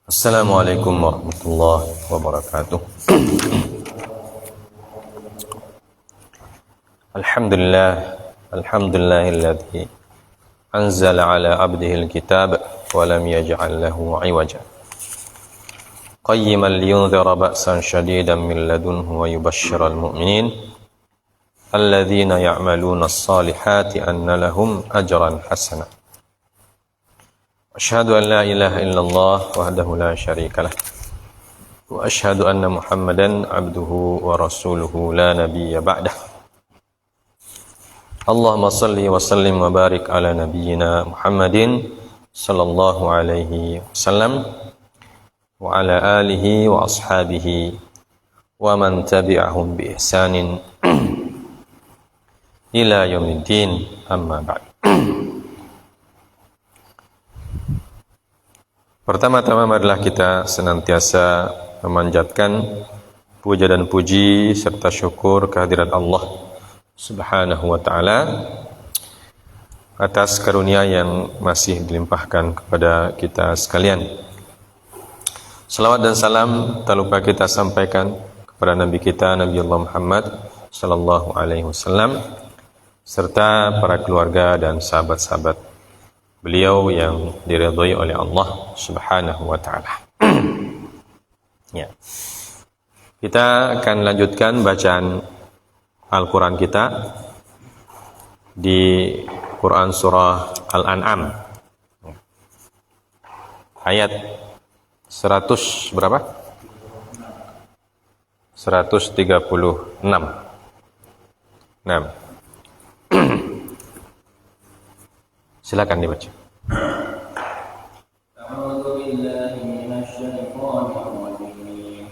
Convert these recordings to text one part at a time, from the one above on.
Assalamualaikum warahmatullahi wabarakatuh. Alhamdulillahilladzi anzala ala abdihil kitab wa lam yaj'al lahu 'iwaja. Qayyiman liyunzira ba'san shadidan min ladunhu wa yubashshiral mu'minin alladzina ya'maluna as-salihati anna lahum ajran hasana. Asyhadu an la ilaha illallah wahdahu la syarika lah wa asyhadu anna Muhammadan abduhu wa rasuluhu la nabiyya ba'dah. Allahumma salli wa sallim wa barik ala nabiyyina Muhammadin sallallahu alaihi wasallam wa ala alihi wa ashabihi wa man tabi'ahum bi ihsanin ila yaumiddin, amma ba'd. Pertama-tama marilah kita senantiasa memanjatkan puja dan puji serta syukur kehadirat Allah Subhanahu wa ta'ala atas karunia yang masih dilimpahkan kepada kita sekalian. Salawat dan salam tak lupa kita sampaikan kepada Nabi kita, Nabi Allah Muhammad sallallahu alaihi wasallam, serta para keluarga dan sahabat-sahabat beliau yang diridhai oleh Allah Subhanahu wa ta'ala. Ya. Kita akan lanjutkan bacaan Al-Quran kita di Quran Surah Al-An'am, ayat 100 berapa? 136. Nah, silakan dibaca. A'udzu billahi minasy syaithanir rajim.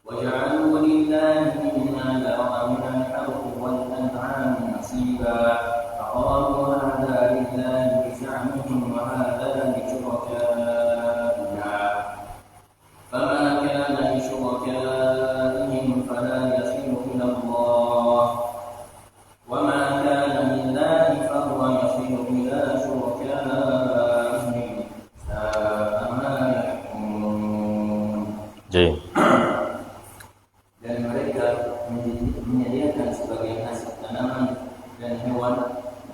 Wa ja'alu lillahi mimma zara'a minal harthi wal an'ami nasiba. Faqalu hadha lillahi bi za'mihim wa hadha li syurakaa'ina. Fama kana li syurakaa'ihim fala yasilu ila Allah. Wa ma kana lillahi fa huwa yasilu ila syurakaa'ihim. Sa'a ma yahkumun. Jadi, Dan mereka menyediakan sebagian hasil tanaman dan hewan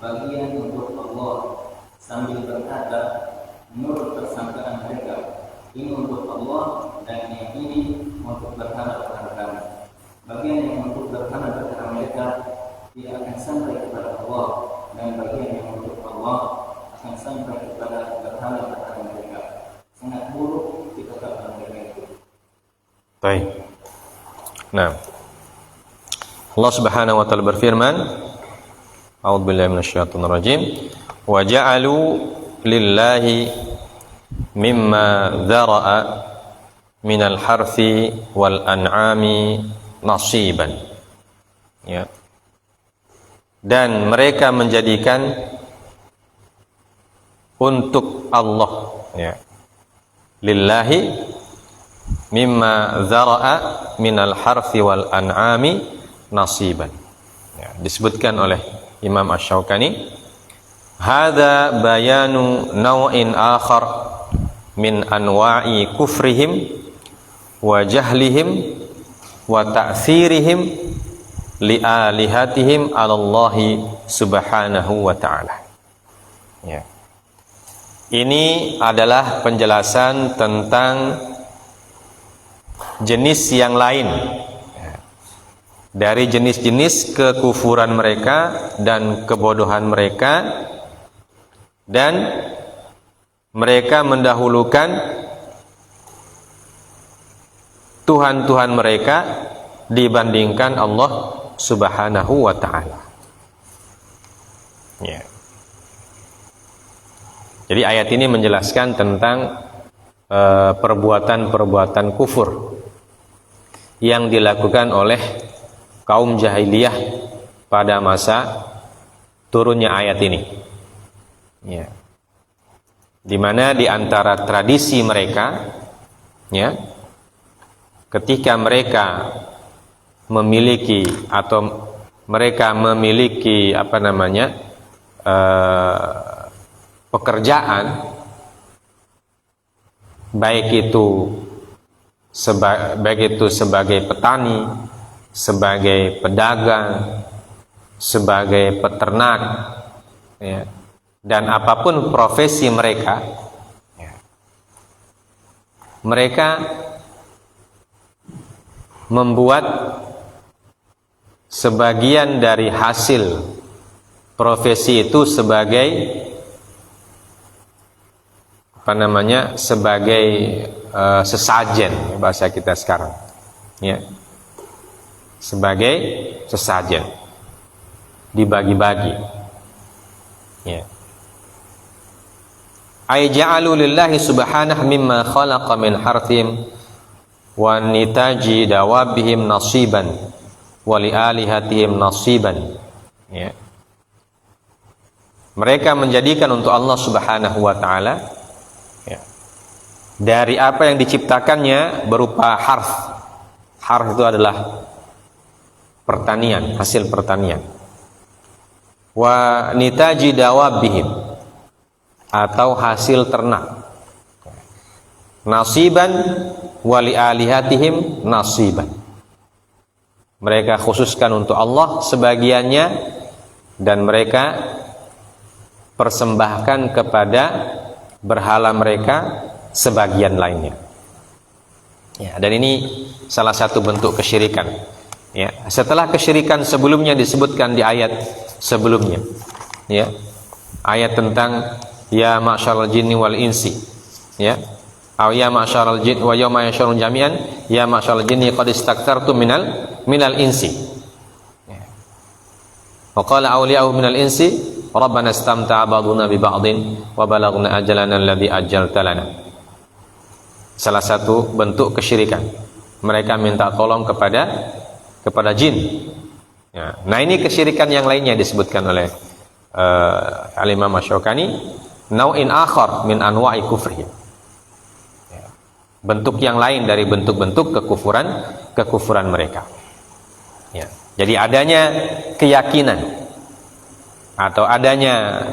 bagian untuk Allah sambil berkata menurut persangkaan mereka, ini untuk Allah dan yang ini untuk berhala kami. Bagian yang untuk berhala mereka tidak akan sampai kepada Allah, dan bagian yang untuk Allah akan sampai kepada berhala mereka. Sangat buruk dikatakan mereka itu. baik. Nah, Allah Subhanahu wa ta'ala berfirman, A'udzubillahi minasyaitonir rajim, wa ja'alu lillahi mimma dzara'a minal harthi wal an'ami nasiban. Ya. Dan mereka menjadikan untuk Allah, ya, lillahi mimma dzara'a minal harthi wal an'ami nasiban. Ya, disebutkan oleh Imam Asy-Syaukani, hadza bayanu naw'in akhar min anwa'i kufrihim wa jahlihim wa ta'thirihim li alihatihim 'ala Allah Subhanahu wa ta'ala. Ya. Ini adalah penjelasan tentang jenis yang lain dari jenis-jenis kekufuran mereka dan kebodohan mereka, dan mereka mendahulukan Tuhan-Tuhan mereka dibandingkan Allah Subhanahu wa ta'ala. Ya. Jadi ayat ini menjelaskan tentang perbuatan-perbuatan kufur yang dilakukan oleh kaum jahiliyah pada masa turunnya ayat ini. Ya. Di mana di antara tradisi mereka, ya, ketika mereka memiliki atau mereka memiliki pekerjaan, baik itu sebagai petani, sebagai pedagang, sebagai peternak, ya, dan apapun profesi mereka, ya, mereka membuat sebagian dari hasil profesi itu sebagai sebagai sesajen, bahasa kita sekarang, ya, sebagai sesajen, dibagi-bagi, ya. Ay ja'alu lillahi subhanahu mimma khalaqa min harthim wa nitaji dawabihim nasiban wa li alihatihim nasiban, ya. Mereka menjadikan untuk Allah Subhanahu wa taala, ya, dari apa yang diciptakannya berupa harth. Harth itu adalah pertanian, hasil pertanian. Wa nitaji dawabihim, atau hasil ternak. Nasiban wali alihatihim nasiban. Mereka khususkan untuk Allah sebagiannya, dan mereka persembahkan kepada berhala mereka sebagian lainnya. Ya, dan ini salah satu bentuk kesyirikan. Ya, setelah kesyirikan sebelumnya disebutkan di ayat sebelumnya, ya, ayat tentang ya ma'syaral jinni wal insi, ya, aw ya ma'syaral jin wa yawma yashrun jami'an ya ma'syaral jinni qad istaktartum minal insi, ya. Wa qala awliya'u minal insi rabbana istamta'a ba'duna bi ba'din wa balaghna ajalana alladhi ajjalta lana. Salah satu bentuk kesyirikan, mereka minta tolong kepada jin, ya. Nah, ini kesyirikan yang lainnya disebutkan oleh Al-Imam Asy-Syaukani, nau'in akhar min anwa'i kufri, ya, bentuk yang lain dari bentuk-bentuk kekufuran mereka, ya. Jadi adanya keyakinan atau adanya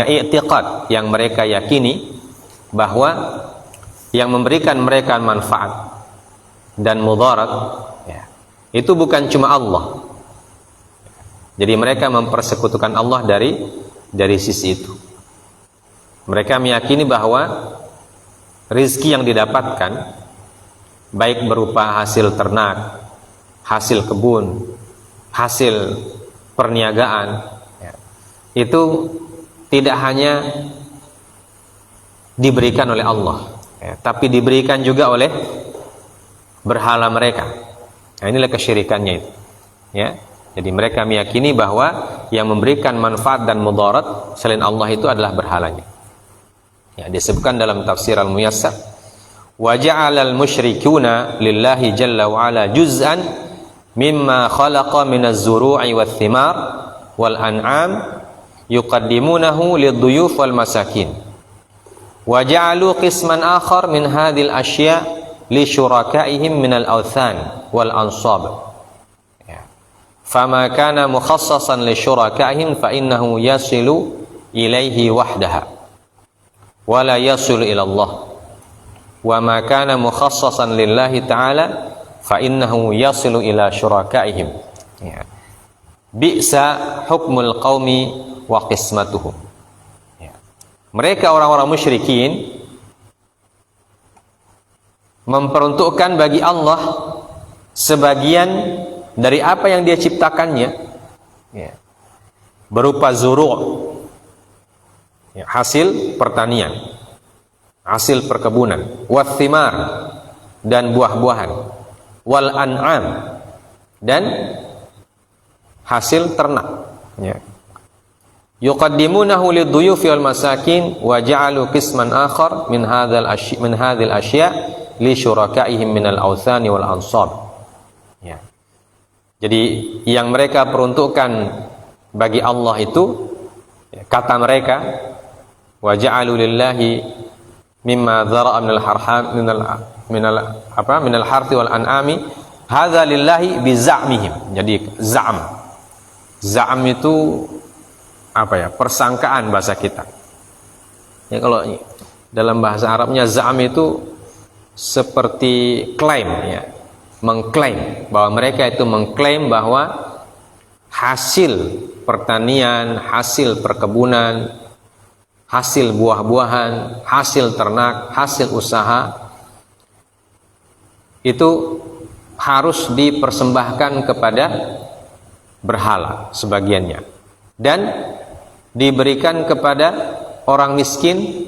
i'tiqad yang mereka yakini bahwa yang memberikan mereka manfaat dan mudarat, ya, itu bukan cuma Allah. Jadi mereka mempersekutukan Allah dari sisi itu. Mereka meyakini bahwa rizki yang didapatkan, baik berupa hasil ternak, hasil kebun, hasil perniagaan, ya, itu tidak hanya diberikan oleh Allah, ya, tapi diberikan juga oleh berhala mereka. Nah, inilah kesyirikannya itu, ya. Jadi mereka meyakini bahwa yang memberikan manfaat dan mudarat selain Allah itu adalah berhalanya. Ya, disebutkan dalam tafsir Al-Muyassar, wa ja'alal musyrikuna lillahi jalla wa ala juz'an mimma khalaqa minaz zuru'i wath thimar wal an'am yuqaddimunahu lidhuyuf wal masakin. Wa ja'alu qisman akhar min hadhil asya' li syurakaihim minal awthan wal ansab. Fama kana mukhassasan li syurakaihim fa innahu yasilu ilaihi wahdaha wa la yasilu ila Allah. Wa ma kana mukhassasan lillahi ta'ala fa innahu yasilu ila syurakaihim. Ya. Bi'sa hukmul qaumi wa qismatuhum. Ya. Mereka orang-orang musyrikin memperuntukkan bagi Allah sebagian dari apa yang dia ciptakannya, ya, berupa zuru', ya, hasil pertanian, hasil perkebunan, wathimar, dan buah-buahan, wal an'am, dan hasil ternak, ya. Yuqaddimunahu lidhuyufi wal masakin wa ja'alu qisman akhar min hadhil asya' li syurakaihim minal awthani wal ansab. Ya. Jadi yang mereka peruntukkan bagi Allah itu, kata mereka, wa ja'alu lillahi mimma dzara'a minal harthi wal an'ami hadza lillahi bi za'mihim. Jadi za'am itu apa ya? Persangkaan bahasa kita. Ya, kalau dalam bahasa Arabnya za'am itu seperti klaim, ya, mengklaim bahwa mereka itu mengklaim bahwa hasil pertanian, hasil perkebunan, hasil buah-buahan, hasil ternak, hasil usaha itu harus dipersembahkan kepada berhala sebagiannya dan diberikan kepada orang miskin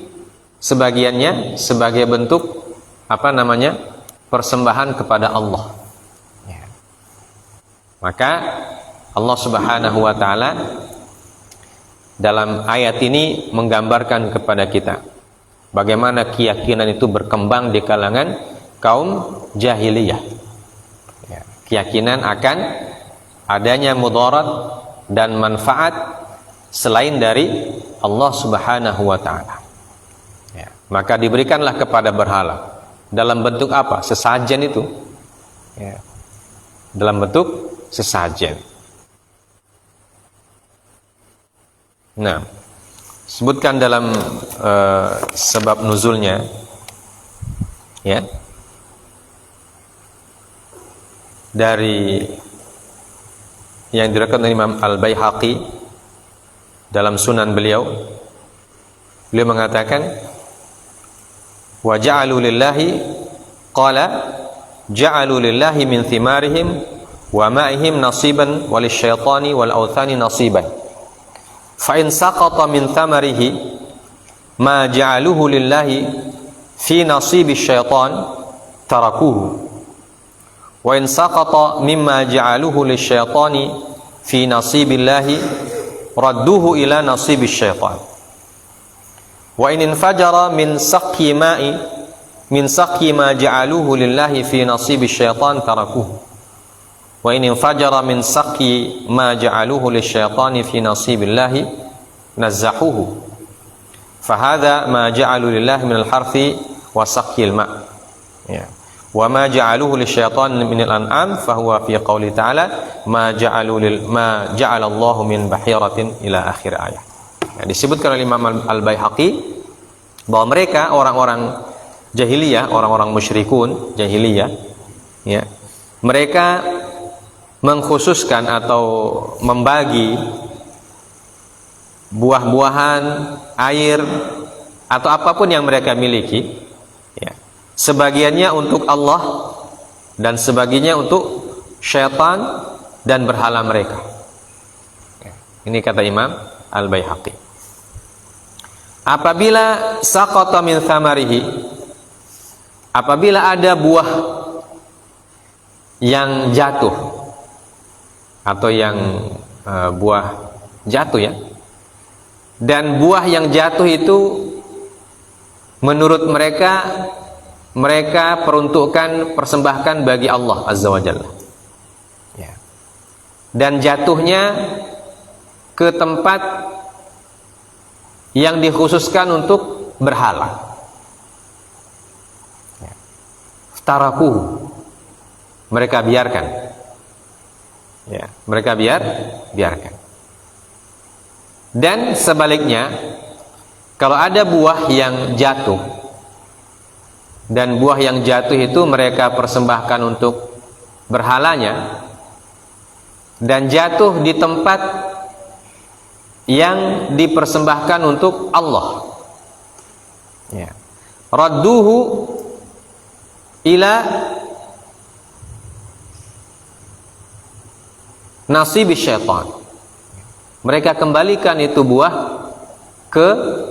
sebagiannya sebagai bentuk persembahan kepada Allah. Maka Allah Subhanahu wa taala dalam ayat ini menggambarkan kepada kita bagaimana keyakinan itu berkembang di kalangan kaum jahiliyah. Keyakinan akan adanya mudarat dan manfaat selain dari Allah Subhanahu wa taala. Maka diberikanlah kepada berhala. Dalam bentuk apa? Sesajen itu. Dalam bentuk sesajen. Nah, sebutkan dalam sebab nuzulnya, ya, dari yang diriwayatkan oleh Imam Al-Baihaqi dalam Sunan beliau mengatakan wa ja'alu lillahi qala ja'alu lillahi min thimarihim wa ma'ihim nasiban walisyaitani wal awthani nasiban fa in saqata min thamarihi ma ja'aluhu lillahi fi nasibi syaitan tarakuhu wa in saqata mimma ja'aluhu lisyaitani fi nasibillahi radduhu ila nasibi syaitan wa in infajara min saqi ma'i min saqi ma ja'aluhu lillahi fi nasibi syaitan tarakuhu wa in infajara min saqi ma ja'aluhu lisyaitani fi nasibillahi nazzahuhu fa hadha ma ja'alu lillahi min al-harthi wa saqil ma', ya, wa ma ja'aluhu lisyaitani min al-an'am fa huwa fi qouli ta'ala ma ja'ala Allahu min bahiratin ila akhir ayat. Ya, disebutkan oleh Imam Al-Baihaqi bahwa mereka orang-orang jahiliyah, orang-orang musyrikun jahiliyah, ya, mereka mengkhususkan atau membagi buah-buahan, air atau apapun yang mereka miliki, ya, sebagiannya untuk Allah dan sebagiannya untuk syaitan dan berhala mereka. Ini kata Imam Al-Baihaqi. Apabila saqata min thamarihi, apabila ada buah yang jatuh atau yang buah jatuh, ya, dan buah yang jatuh itu menurut mereka peruntukkan persembahkan bagi Allah Azza wa Jalla, ya, dan jatuhnya ke tempat yang dikhususkan untuk berhala, ya, taraku, mereka biarkan, ya, mereka biarkan. Dan sebaliknya, kalau ada buah yang jatuh dan buah yang jatuh itu mereka persembahkan untuk berhalanya dan jatuh di tempat yang dipersembahkan untuk Allah, ya, radduhu ila nasibi syaitan, mereka kembalikan itu buah ke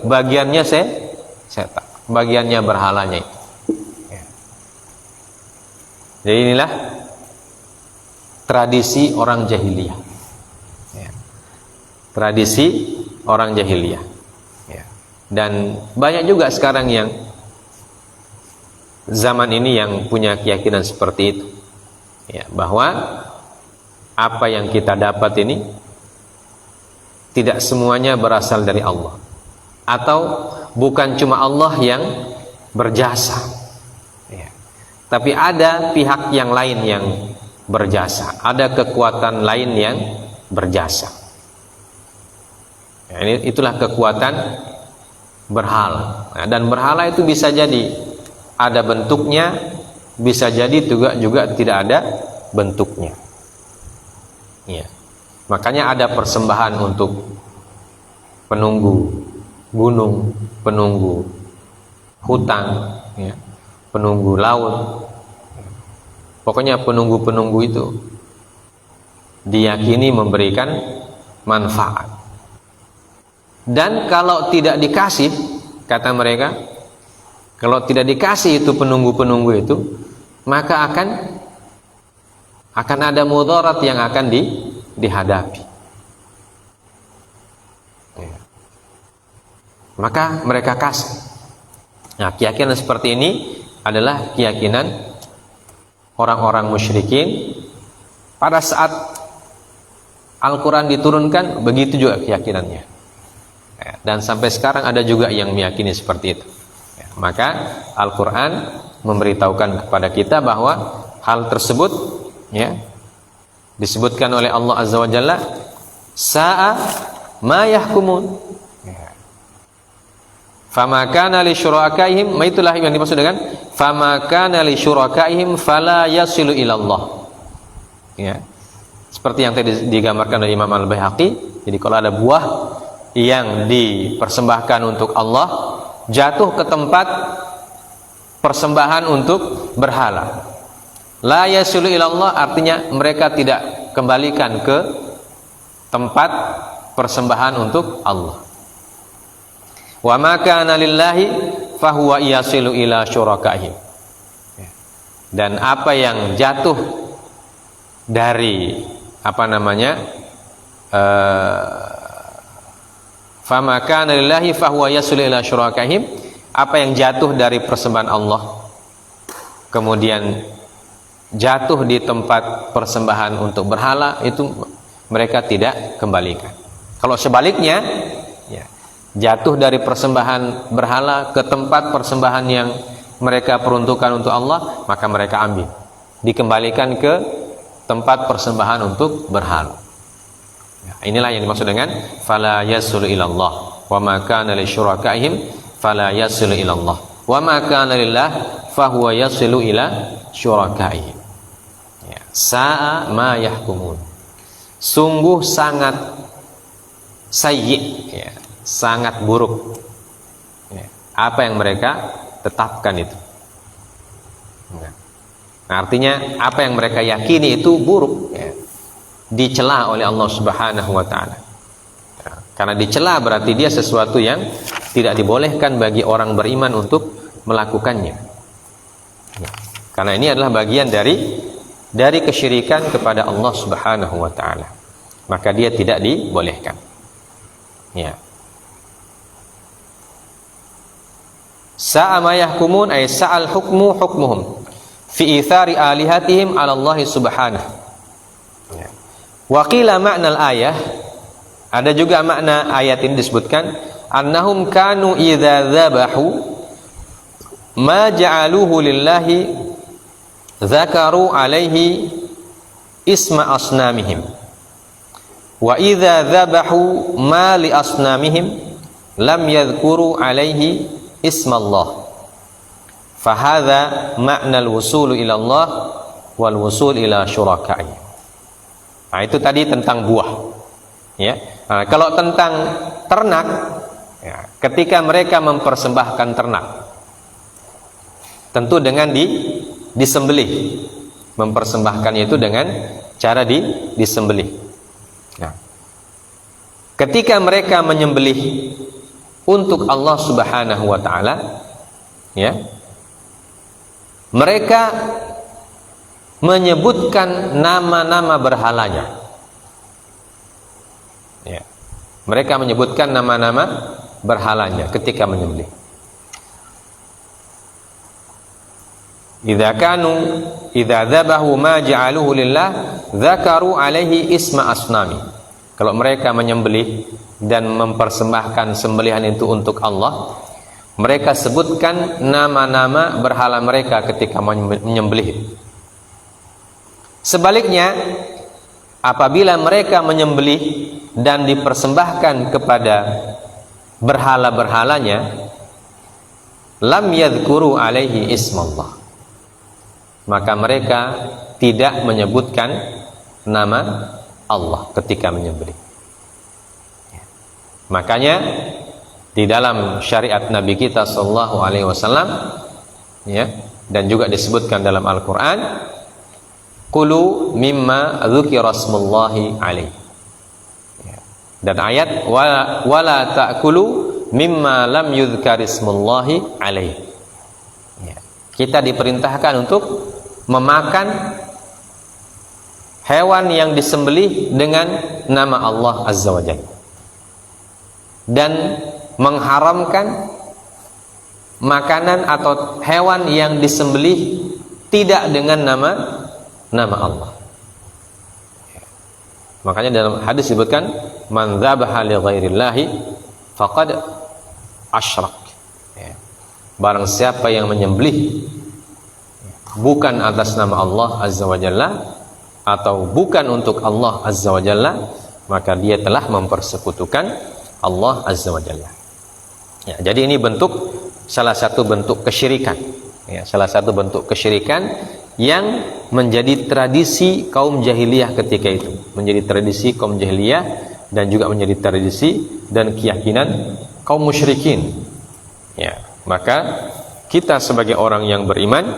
bagiannya setan, bagiannya berhalanya itu, ya. Jadi inilah tradisi orang jahiliyah, ya, tradisi orang jahiliyah, ya. Dan banyak juga sekarang yang zaman ini yang punya keyakinan seperti itu, ya, bahwa apa yang kita dapat ini tidak semuanya berasal dari Allah, atau bukan cuma Allah yang berjasa, ya, tapi ada pihak yang lain yang berjasa, ada kekuatan lain yang berjasa. Ya, itulah kekuatan berhala. Nah, dan berhala itu bisa jadi ada bentuknya, bisa jadi juga tidak ada bentuknya. Ya. Makanya ada persembahan untuk penunggu gunung, penunggu hutan, ya, penunggu laut. Pokoknya penunggu-penunggu itu diyakini memberikan manfaat. Dan kalau tidak dikasih, kata mereka, kalau tidak dikasih itu penunggu-penunggu itu, maka akan ada mudarat yang akan dihadapi. Ya. Maka mereka kasih. Nah, keyakinan seperti ini adalah keyakinan orang-orang musyrikin pada saat Al-Quran diturunkan, begitu juga keyakinannya. Ya, dan sampai sekarang ada juga yang meyakini seperti itu. Ya, maka Al-Quran memberitahukan kepada kita bahwa hal tersebut, ya, disebutkan oleh Allah Azza wa Jalla, sa'a ma yahkumun. Fama kana li syurakaihim, itulah yang dimaksud dengan fama kana li syurakaihim fala yasilu ila Allah. Ya. Seperti yang tadi digambarkan oleh Imam Al-Baihaqi. Jadi kalau ada buah yang dipersembahkan untuk Allah jatuh ke tempat persembahan untuk berhala, la yasilu ila Allah, artinya mereka tidak kembalikan ke tempat persembahan untuk Allah. Wa ma kana lillahi fahuwa yasilu ila syurakaihim. Dan apa yang jatuh dari fama kana lillahi fahuwa yasilu ila syurakaihim, apa yang jatuh dari persembahan Allah kemudian jatuh di tempat persembahan untuk berhala, itu mereka tidak kembalikan. Kalau sebaliknya, ya, jatuh dari persembahan berhala ke tempat persembahan yang mereka peruntukkan untuk Allah, maka mereka ambil, dikembalikan ke tempat persembahan untuk berhala. Ya, inilah yang dimaksud dengan fala yasulu ilallah wa ma kana li syurakaihim fala yasulu ilallah wa ma kana lillah fahuwa yasilu ila syurakaihim. Ya, sa'a ma yahkumun. Sungguh sangat sayyi, ya, sangat buruk, ya, apa yang mereka tetapkan itu. Nah, artinya apa yang mereka yakini itu buruk, ya, dicela oleh Allah Subhanahu wa Ta'ala. Ya, karena dicela berarti dia sesuatu yang tidak dibolehkan bagi orang beriman untuk melakukannya. Ya, karena ini adalah bagian dari kesyirikan kepada Allah Subhanahu wa Ta'ala, maka dia tidak dibolehkan. Ya. Sa'a ma yahkumun ay sa'al hukmu hukmuhum fi ithari alihatihim 'ala Allah subhanahu. Ya. Wa qila ma'nal ayah, ada juga makna ayat ini disebutkan, annahum kanu idza dzabahu ma ja'aluhu lillahi dzakaru alaihi isma asnamihim wa idza dzabahu ma li asnamihim lam yadhkuru alaihi ismallah. Fahadha ma'nal wusulu ila Allah wal wusul ila syuraka'i. Nah, itu tadi tentang buah, ya. Nah, kalau tentang ternak, ya, ketika mereka mempersembahkan ternak, tentu dengan disembelih, mempersembahkannya itu dengan cara disembelih. Nah, ketika mereka menyembelih untuk Allah Subhanahu wa Ta'ala, ya, mereka menyebutkan nama-nama berhalanya. Ya, mereka menyebutkan nama-nama berhalanya ketika menyembelih. Idza dzabahu ma ja'aluhu lillah dzakaru alaihi isma asnami. Kalau mereka menyembelih dan mempersembahkan sembelihan itu untuk Allah, mereka sebutkan nama-nama berhala mereka ketika menyembelih. Sebaliknya, apabila mereka menyembelih dan dipersembahkan kepada berhala-berhalanya, lam yadhkuru alaihi ismallah, maka mereka tidak menyebutkan nama Allah ketika menyembelih. Makanya di dalam syariat Nabi kita sallallahu alaihi wasallam, ya, dan juga disebutkan dalam Al-Qur'an, kulu mimma dzukira smullahi alaihi. Dan ayat wala ta'kulu mimma lam yudhkar ismullahi alaihi. Kita diperintahkan untuk memakan hewan yang disembelih dengan nama Allah Azza wa Jalla, dan mengharamkan makanan atau hewan yang disembelih tidak dengan nama Allah. Makanya dalam hadis disebutkan man dzabaha li ghairillahi faqad asyrak. Barang siapa yang menyembelih bukan atas nama Allah Azza wa Jalla atau bukan untuk Allah Azza wa Jalla, maka dia telah mempersekutukan Allah Azza wa Jalla. Ya, jadi ini salah satu bentuk kesyirikan. Ya, salah satu bentuk kesyirikan yang menjadi tradisi kaum jahiliyah ketika itu, menjadi tradisi kaum jahiliyah dan juga menjadi tradisi dan keyakinan kaum musyrikin. Ya, maka kita sebagai orang yang beriman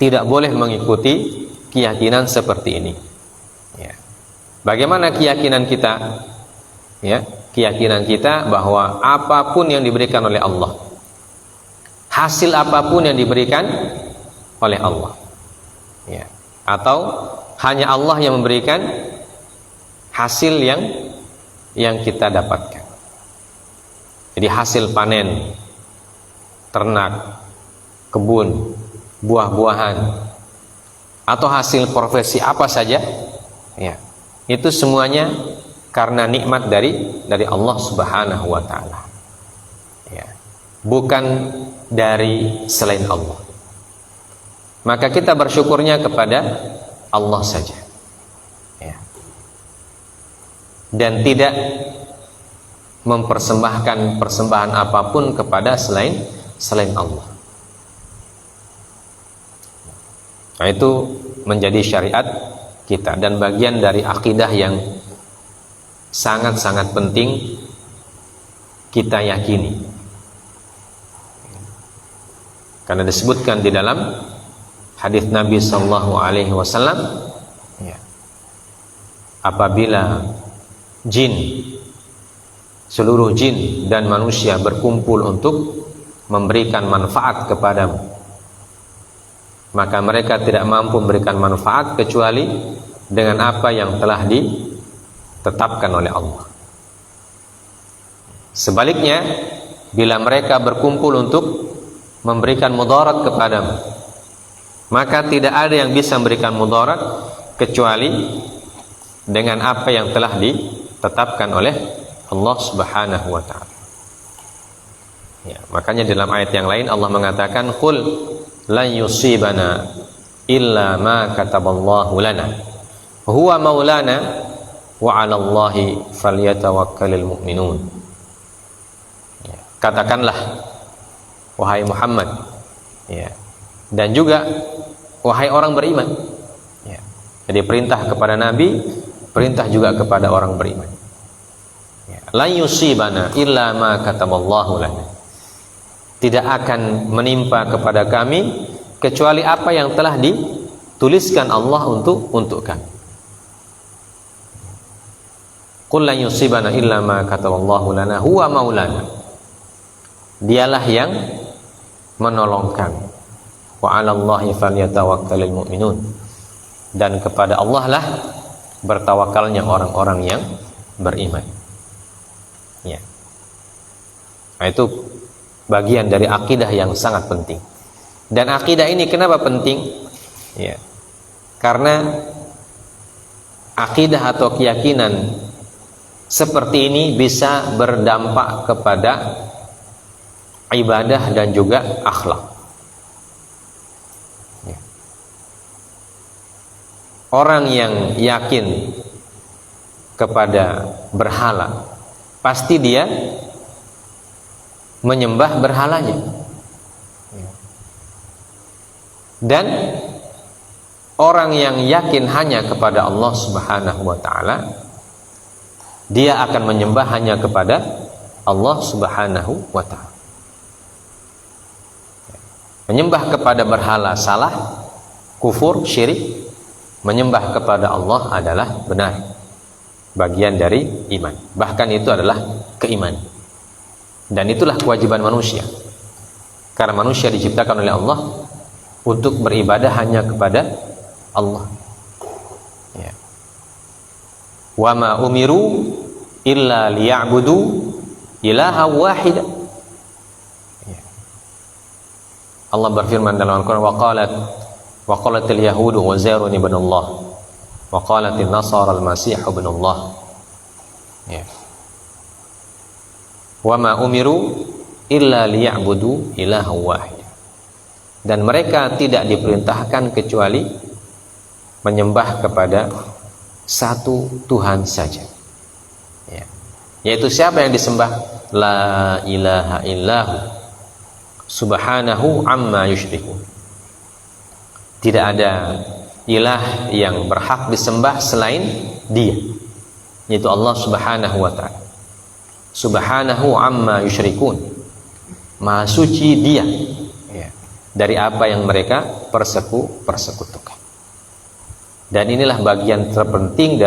tidak boleh mengikuti keyakinan seperti ini. Ya. Bagaimana keyakinan kita? Ya, keyakinan kita bahwa apapun yang diberikan oleh Allah, hasil apapun yang diberikan oleh Allah, ya, atau hanya Allah yang memberikan hasil yang kita dapatkan. Jadi hasil panen ternak, kebun, buah-buahan, atau hasil profesi apa saja, ya, itu semuanya karena nikmat dari Allah Subhanahu wa taala. Ya, bukan dari selain Allah. Maka kita bersyukurnya kepada Allah saja, ya, dan tidak mempersembahkan persembahan apapun kepada selain Allah. Nah, itu menjadi syariat kita dan bagian dari akidah yang sangat-sangat penting kita yakini, karena disebutkan di dalam hadis Nabi sallallahu alaihi wasallam, ya, apabila seluruh jin dan manusia berkumpul untuk memberikan manfaat kepadamu, maka mereka tidak mampu memberikan manfaat kecuali dengan apa yang telah ditetapkan oleh Allah. Sebaliknya, bila mereka berkumpul untuk memberikan mudarat kepadamu, maka tidak ada yang bisa memberikan mudarat kecuali dengan apa yang telah ditetapkan oleh Allah Subhanahu wa taala. Ya, makanya dalam ayat yang lain Allah mengatakan, qul lan yusibana illa ma kataballahu lana huwa maulana wa 'alallahi falyatawakkalul mu'minun. Ya, katakanlah wahai Muhammad, ya, dan juga wahai orang beriman, ya. Jadi perintah kepada Nabi, perintah juga kepada orang beriman. Ya, la yusibana illa ma kataballahu lana. Tidak akan menimpa kepada kami kecuali apa yang telah dituliskan Allah untuk kami. Qul la yusibana illa ma kataballahu lana huwa maulana. Dialah yang menolong kami. Wa 'alallahi falyatawakkalul mu'minun. Dan kepada Allah lah bertawakalnya orang-orang yang beriman. Ya. Nah, itu bagian dari akidah yang sangat penting. Dan akidah ini kenapa penting? Ya. Karena akidah atau keyakinan seperti ini bisa berdampak kepada ibadah dan juga akhlak. Ya. Orang yang yakin kepada berhala, pasti dia menyembah berhalanya. Dan orang yang yakin hanya kepada Allah Subhanahu wa taala, dia akan menyembah hanya kepada Allah Subhanahu wa taala. Menyembah kepada berhala salah, kufur, syirik. Menyembah kepada Allah adalah benar, bagian dari iman. Bahkan itu adalah keimanan. Dan itulah kewajiban manusia. Karena manusia diciptakan oleh Allah untuk beribadah hanya kepada Allah. Ya. Wa ma umiru illa liya'budu ilaha wahida. Ya. Allah berfirman dalam Al-Quran, wa qalatil yahudu Uzairun ibn Allah wa qalatil nasara al-masih ibn Allah. Ya. Wa ma umiru illa liya'budu ilaha wahida. Dan mereka tidak diperintahkan kecuali menyembah kepada satu Tuhan saja. Ya. Yaitu siapa yang disembah? La ilaha illahu subhanahu amma yusyrikun. Tidak ada ilah yang berhak disembah selain Dia, yaitu Allah Subhanahu wa ta'ala. Subhanahu amma yusyrikun. Maha suci Dia dari apa yang mereka persekutukan. Dan inilah bagian terpenting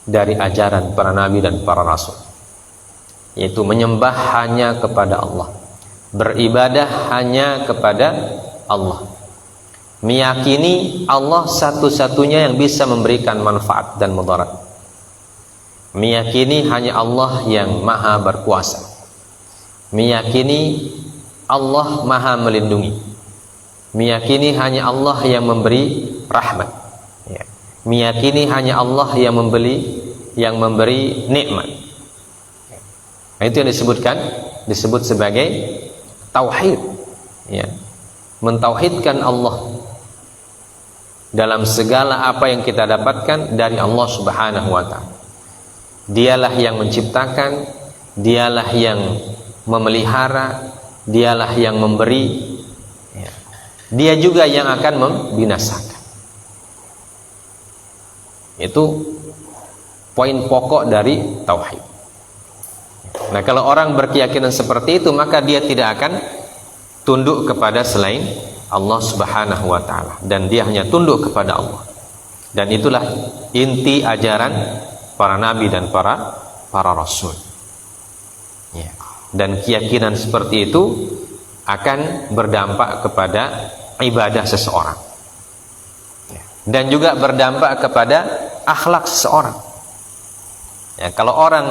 dari ajaran para nabi dan para rasul, yaitu menyembah hanya kepada Allah, beribadah hanya kepada Allah, meyakini Allah satu-satunya yang bisa memberikan manfaat dan mudarat, meyakini hanya Allah yang maha berkuasa, meyakini Allah maha melindungi, meyakini hanya Allah yang memberi rahmat, ya. Meyakini hanya Allah yang memberi nikmat. Nah, itu yang disebut sebagai tauhid, ya. Mentauhidkan Allah dalam segala apa yang kita dapatkan dari Allah Subhanahu wa ta'ala. Dialah yang menciptakan, dialah yang memelihara, dialah yang memberi, ya. Dia juga yang akan membinasakan. Itu poin pokok dari tauhid. Nah, kalau orang berkeyakinan seperti itu, maka dia tidak akan tunduk kepada selain Allah Subhanahu wa ta'ala, dan dia hanya tunduk kepada Allah. Dan itulah inti ajaran para nabi dan para rasul, ya. Dan keyakinan seperti itu akan berdampak kepada ibadah seseorang, ya. Dan juga berdampak kepada akhlak seseorang, ya. Kalau orang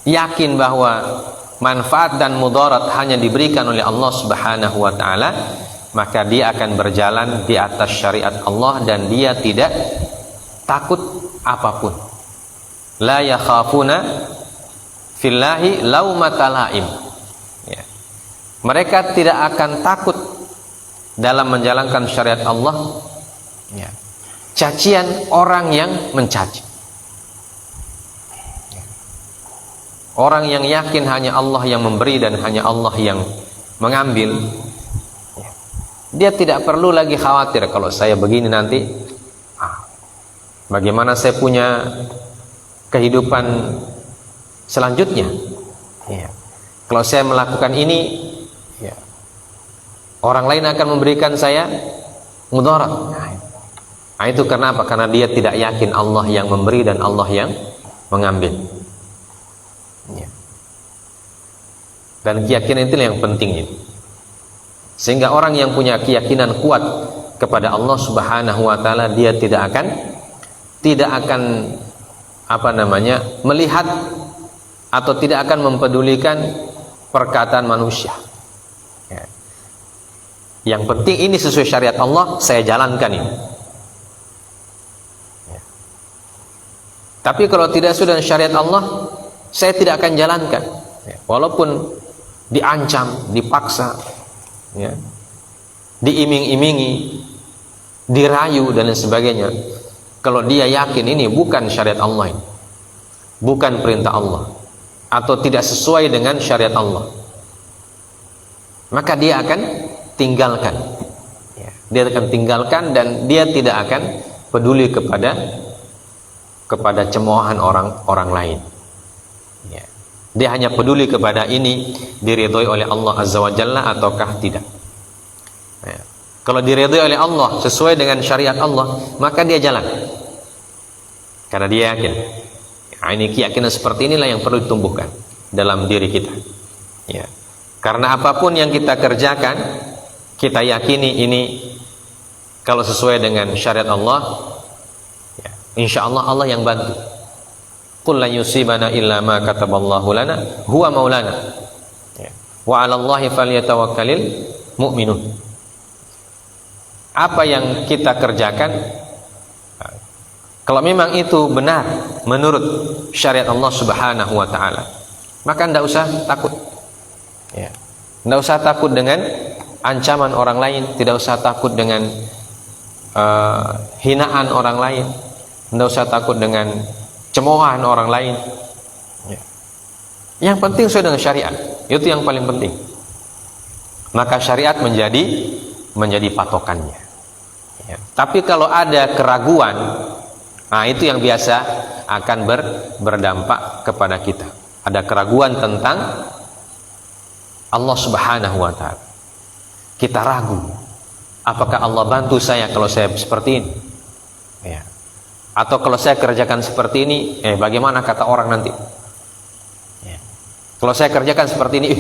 yakin bahwa manfaat dan mudarat hanya diberikan oleh Allah Subhanahu wa ta'ala, maka dia akan berjalan di atas syariat Allah dan dia tidak takut apapun. La yakhafuna fillahi laumata laim, ya. Mereka tidak akan takut dalam menjalankan syariat Allah, ya, cacian orang yang mencaci. Orang yang yakin hanya Allah yang memberi dan hanya Allah yang mengambil, dia tidak perlu lagi khawatir, kalau saya begini nanti bagaimana saya punya kehidupan selanjutnya, ya. Kalau saya melakukan ini, ya, orang lain akan memberikan saya mudarat. Nah, itu kenapa? Karena dia tidak yakin Allah yang memberi dan Allah yang mengambil, ya. Dan keyakinan itu yang penting itu. Sehingga orang yang punya keyakinan kuat kepada Allah Subhanahu wa ta'ala, dia tidak akan melihat atau tidak akan mempedulikan perkataan manusia, ya. Yang penting ini sesuai syariat Allah, saya jalankan ini, ya. Tapi kalau tidak sesuai dengan syariat Allah, saya tidak akan jalankan, ya. Walaupun diancam, dipaksa, ya, diiming-imingi, dirayu dan lain sebagainya. Kalau dia yakin ini bukan syariat Allah, ini bukan perintah Allah, atau tidak sesuai dengan syariat Allah, maka dia akan tinggalkan. Dia akan tinggalkan dan dia tidak akan peduli kepada cemoohan orang lain. Dia hanya peduli kepada ini diridhoi oleh Allah Azza wa Jalla ataukah tidak. Kalau diridhoi oleh Allah sesuai dengan syariat Allah, maka dia jalan. Karena dia yakin. Ini keyakinan seperti inilah yang perlu ditumbuhkan dalam diri kita. Karena apapun yang kita kerjakan, kita yakini ini kalau sesuai dengan syariat Allah, insya Allah Allah yang bantu. Qul lan yusibana illa ma kataballahu lana huwa maulana wa 'ala Allahi falyatawakkalul mu'minun. Apa yang kita kerjakan, kalau memang itu benar menurut syariat Allah Subhanahu wa taala, maka tidak usah takut. Tidak usah takut dengan ancaman orang lain, tidak usah takut dengan hinaan orang lain, tidak usah takut dengan cemoohan orang lain. Yang penting sesuai dengan syariat, itu yang paling penting. Maka syariat menjadi patokannya. Tapi kalau ada keraguan, itu yang biasa akan berdampak kepada kita. Ada keraguan tentang Allah Subhanahu wa ta'ala. Kita ragu, apakah Allah bantu saya kalau saya seperti ini? Atau kalau saya kerjakan seperti ini, bagaimana kata orang nanti? Kalau saya kerjakan seperti ini,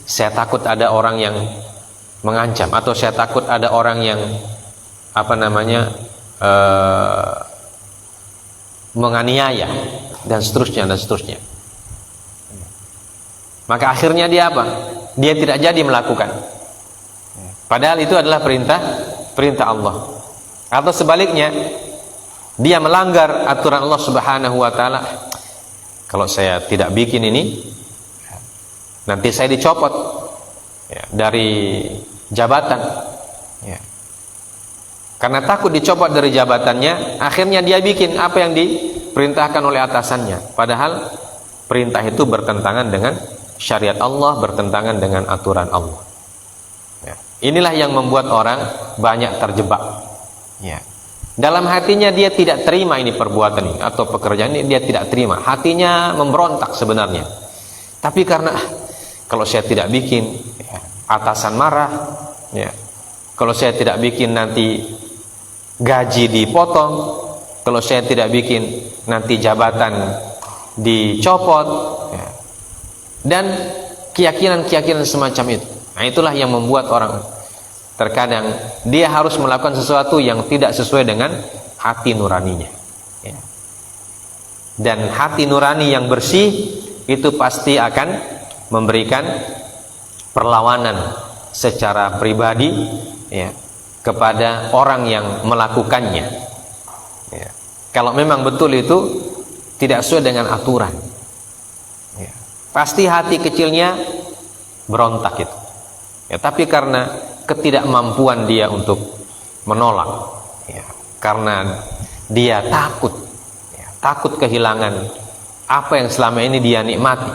saya takut ada orang yang mengancam, atau saya takut ada orang yang menganiaya, dan seterusnya dan seterusnya. Maka akhirnya dia apa? Dia tidak jadi melakukan. Padahal itu adalah perintah Allah. Atau sebaliknya, dia melanggar aturan Allah Subhanahu wa taala. Kalau saya tidak bikin ini, nanti saya dicopot dari jabatan. Karena takut dicopot dari jabatannya, akhirnya dia bikin apa yang diperintahkan oleh atasannya. Padahal perintah itu bertentangan dengan syariat Allah, bertentangan dengan aturan Allah. Inilah yang membuat orang banyak terjebak. Dalam hatinya dia tidak terima ini perbuatan ini atau pekerjaan ini, dia tidak terima. Hatinya memberontak sebenarnya. Tapi karena kalau saya tidak bikin, atasan marah. Kalau saya tidak bikin, nanti gaji dipotong. Kalau saya tidak bikin, nanti jabatan dicopot. Dan keyakinan-keyakinan semacam itu. Itulah yang membuat orang terkadang dia harus melakukan sesuatu yang tidak sesuai dengan hati nuraninya. Dan hati nurani yang bersih itu pasti akan memberikan perlawanan secara pribadi kepada orang yang melakukannya. Kalau memang betul itu tidak sesuai dengan aturan, pasti hati kecilnya berontak itu. Tapi karena ketidakmampuan dia untuk menolak, karena dia takut kehilangan apa yang selama ini dia nikmati.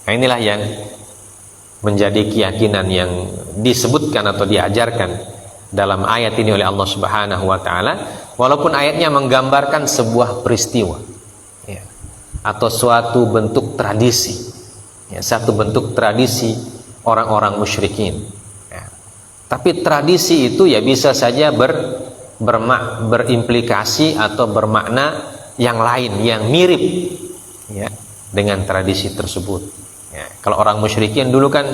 Inilah yang menjadi keyakinan yang disebutkan atau diajarkan dalam ayat ini oleh Allah Subhanahu wa taala, walaupun ayatnya menggambarkan sebuah peristiwa atau suatu bentuk tradisi, satu bentuk tradisi orang-orang musyrikin. Tapi tradisi itu bisa saja berimplikasi atau bermakna yang lain, yang mirip dengan tradisi tersebut. Kalau orang musyrikin dulu kan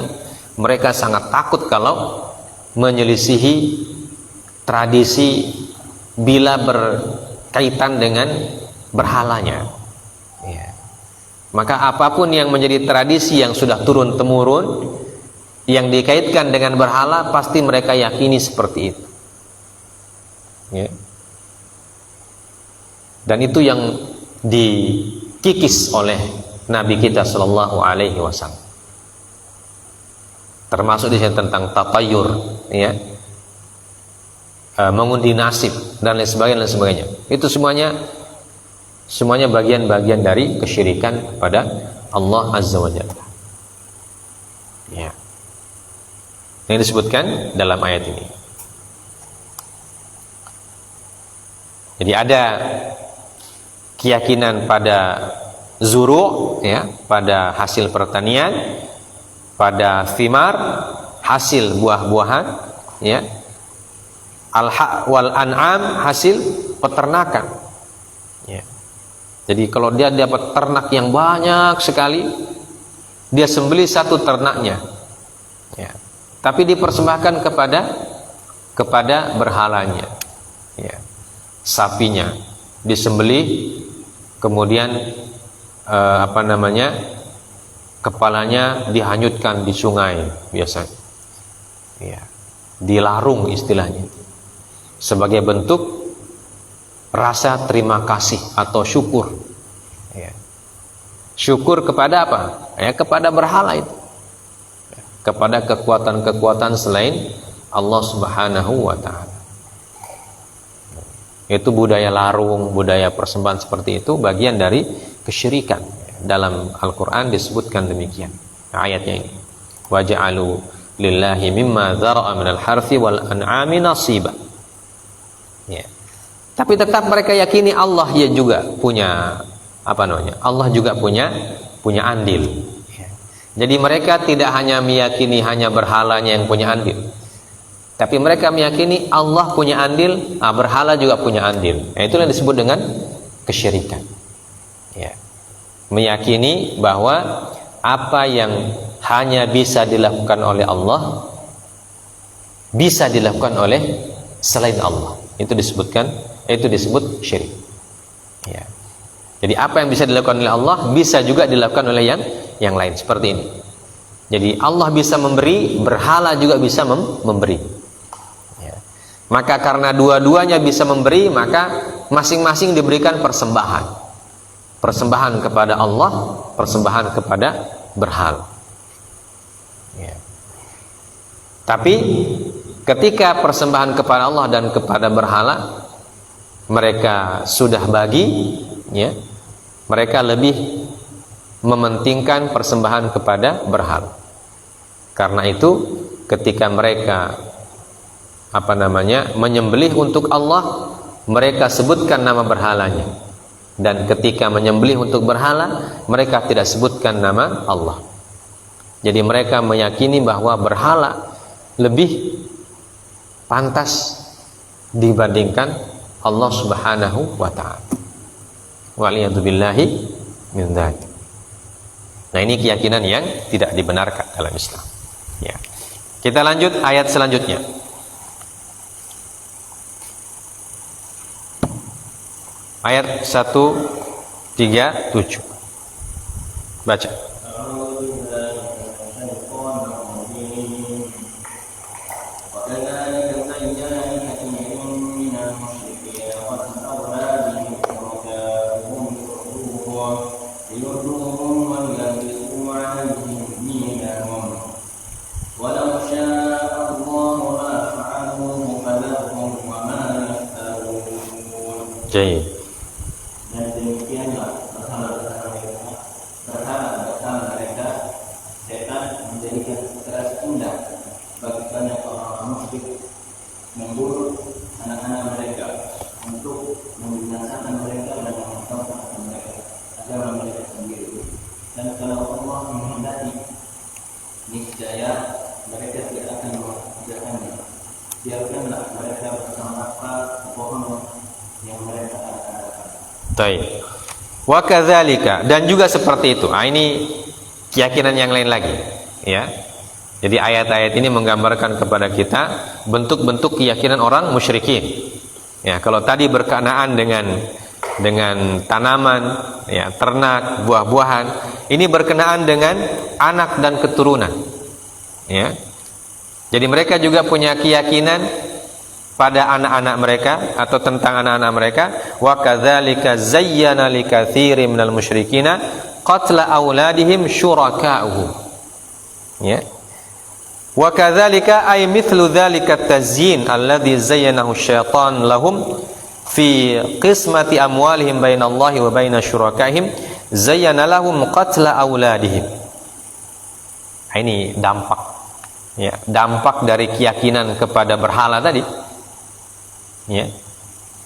mereka sangat takut kalau menyelisihi tradisi bila berkaitan dengan berhalanya. Maka apapun yang menjadi tradisi yang sudah turun temurun, yang dikaitkan dengan berhala, pasti mereka yakini seperti itu. Dan itu yang dikikis oleh Nabi kita Shallallahu Alaihi Wasallam. Termasuk di sini tentang tatayur, mengundi nasib dan lain sebagainya. Itu semuanya Semuanya bagian-bagian dari kesyirikan kepada Allah Azza wa Jalla. Ya. Yang disebutkan dalam ayat ini. Jadi ada keyakinan pada zuru, ya, pada hasil pertanian, pada thimar, hasil buah-buahan, ya, wal an'am, hasil peternakan, ya. Jadi kalau dia dapat ternak yang banyak sekali, dia sembelih satu ternaknya, ya, tapi dipersembahkan kepada berhalanya, ya. Sapinya disembelih, kemudian kepalanya dihanyutkan di sungai biasanya, ya, dilarung istilahnya, sebagai bentuk rasa terima kasih atau syukur, ya. Syukur kepada apa? Ya, kepada berhala itu, ya, kepada kekuatan-kekuatan selain Allah Subhanahu wa Ta'ala. Itu budaya larung, budaya persembahan seperti itu bagian dari kesyirikan. Dalam Al-Quran disebutkan demikian ayatnya ini. Waja'alu lillahi mimma dzara'a minal harthi wal an'ami nasiba, ya. Tapi tetap mereka yakini Allah ya juga punya Allah juga punya andil, ya. Jadi mereka tidak hanya meyakini hanya berhalanya yang punya andil, tapi mereka meyakini Allah punya andil, berhala juga punya andil. Nah, itulah yang disebut dengan kesyirikan, ya. Meyakini bahwa apa yang hanya bisa dilakukan oleh Allah bisa dilakukan oleh selain Allah. Itu disebut syirik, ya. Jadi apa yang bisa dilakukan oleh Allah bisa juga dilakukan oleh yang lain, seperti ini. Jadi Allah bisa memberi, berhala juga bisa memberi. Maka karena dua-duanya bisa memberi, maka masing-masing diberikan persembahan. Persembahan kepada Allah, persembahan kepada berhala, ya. Tapi ketika persembahan kepada Allah dan kepada berhala mereka sudah bagi, ya, mereka lebih mementingkan persembahan kepada berhala. Karena itu ketika mereka menyembelih untuk Allah, mereka sebutkan nama berhalanya. Dan ketika menyembelih untuk berhala, mereka tidak sebutkan nama Allah. Jadi mereka meyakini bahwa berhala lebih pantas dibandingkan Allah Subhanahu wa Ta'ala. Waliyadzubillahi min dzalik. Nah, ini keyakinan yang tidak dibenarkan dalam Islam, ya. Kita lanjut ayat selanjutnya. Ayat 137. Baca. Jai. Dan demikianlah berhala mereka setan menjadikan keras pundak bagi banyak orang musyrik membunuh anak-anak mereka untuk membinasakan mereka dan menghancurkan mereka agama mereka sendiri. Dan kalau Allah menghendaki, niscaya mereka tidak akan mengerjakannya. Biarkanlah mereka bersama kebohongan yang mereka adakan. Baik. Wa kadzalika, dan juga seperti itu. Nah, ini keyakinan yang lain lagi, ya. Jadi ayat-ayat ini menggambarkan kepada kita bentuk-bentuk keyakinan orang musyrikin. Ya, kalau tadi berkenaan dengan tanaman, ya, ternak, buah-buahan, ini berkenaan dengan anak dan keturunan. Ya. Jadi mereka juga punya keyakinan pada anak-anak mereka atau tentang anak-anak mereka. Wa kadzalika zayyana likatsirin minal musyrikina qatla auladihim syuraka'uhum, ya. Wa kadzalika ay mithlu dzalika tazyin alladzi zayyanahu syaitan lahum fi qismati amwalihim bainallahi wa baina syurakaihim zayyana lahum qatla auladihim. Ini dampak, ya, dampak dari keyakinan kepada berhala tadi, ya.